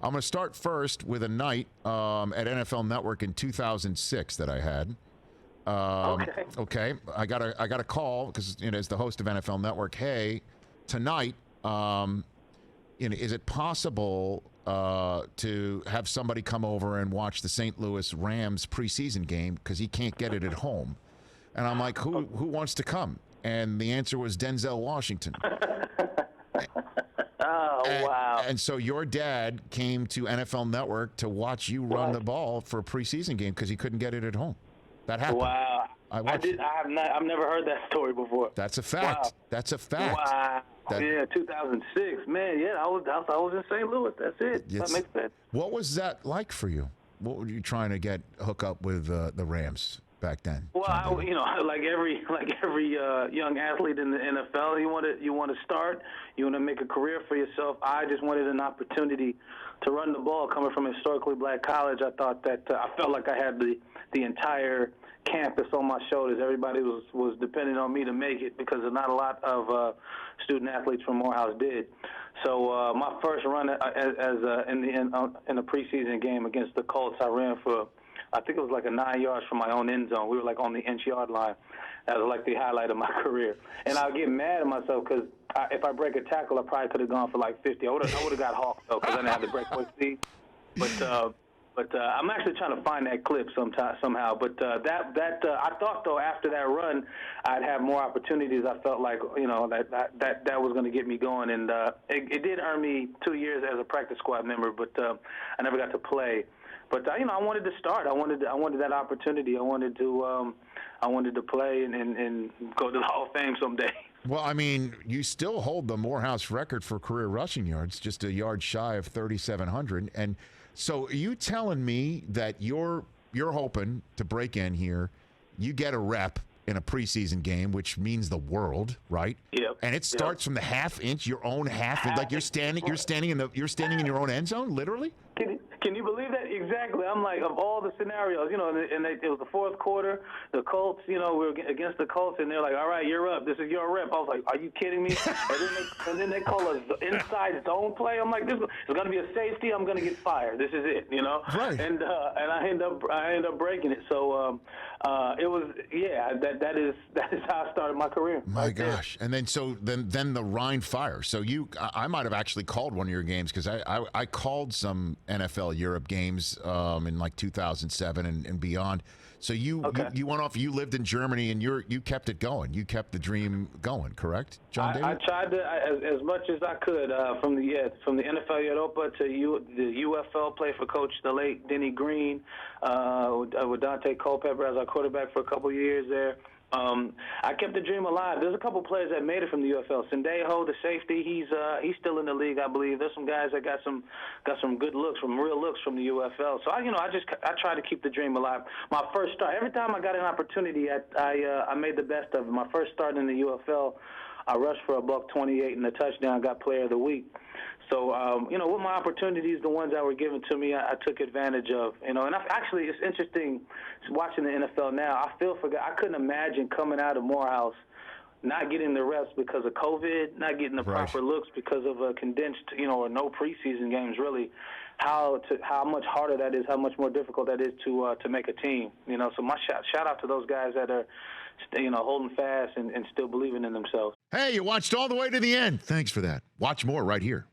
I'm going to start first with a night at NFL Network in 2006 that I had. Okay. I got a call because as the host of NFL Network, hey, tonight, is it possible to have somebody come over and watch the St. Louis Rams preseason game because he can't get it at home? And I'm like, who wants to come? And the answer was Denzel Washington. Wow. And so your dad came to NFL Network to watch you run the ball for a preseason game because he couldn't get it at home. That happened. Wow. I've never heard that story before. That's a fact. Wow. That's a fact. Wow. 2006. Man, yeah, I was in St. Louis. That's it. That makes sense. What was that like for you? What were you trying to hook up with the Rams back then? Well, like every young athlete in the NFL, you want to start, you want to make a career for yourself. I just wanted an opportunity to run the ball. Coming from a historically black college, I thought that I felt like I had the entire campus on my shoulders. Everybody was depending on me to make it because not a lot of student athletes from Morehouse did. So my first run in a preseason game against the Colts, I ran for, I think it was like 9 yards from my own end zone. We were like on the inch-yard line. That was like the highlight of my career. And I get mad at myself because if I break a tackle, I probably could have gone for like 50. I would have got hawked though because I didn't have the breakaway speed. But I'm actually trying to find that clip somehow. But I thought though after that run, I'd have more opportunities. I felt like that was going to get me going, and it did earn me 2 years as a practice squad member. But I never got to play. But I wanted to start. I wanted that opportunity. I wanted to play and go to the Hall of Fame someday. Well, I mean, you still hold the Morehouse record for career rushing yards, just a yard shy of 3,700. And so, are you telling me that you're hoping to break in here? You get a rep in a preseason game, which means the world, right? Yep. And it starts from the half inch, your own half, like you're standing in your own end zone, literally. Can you believe that? Exactly. I'm like, of all the scenarios, and it was the fourth quarter. The Colts, we were against the Colts, and they're like, all right, you're up. This is your rep. I was like, are you kidding me? and then they call us inside zone play. I'm like, this is going to be a safety. I'm going to get fired. This is it, Right. And I end up breaking it. So it was, that is how I started my career. My gosh. And then then the Rhine Fire. So I might have actually called one of your games because I called some NFL Europe games in like 2007 and beyond. So you went off. You lived in Germany and you kept it going. You kept the dream going, correct, John David? I tried to as much as I could from the NFL Europa to the UFL. Play for Coach the late Denny Green with Dante Culpepper as our quarterback for a couple years there. I kept the dream alive. There's a couple players that made it from the UFL. Sendejo, the safety, he's still in the league, I believe. There's some guys that got some good looks, real looks from the UFL. So I try to keep the dream alive. My first start, every time I got an opportunity, I made the best of it. My first start in the UFL, I rushed for $128 and a touchdown, got Player of the Week. So, with my opportunities, the ones that were given to me, I took advantage of. And actually, it's interesting watching the NFL now. I couldn't imagine coming out of Morehouse, not getting the reps because of COVID, not getting the proper looks because of a condensed, or no preseason games. Really, how much harder that is, how much more difficult that is to make a team. So my shout out to those guys that are, holding fast and still believing in themselves. Hey, you watched all the way to the end. Thanks for that. Watch more right here.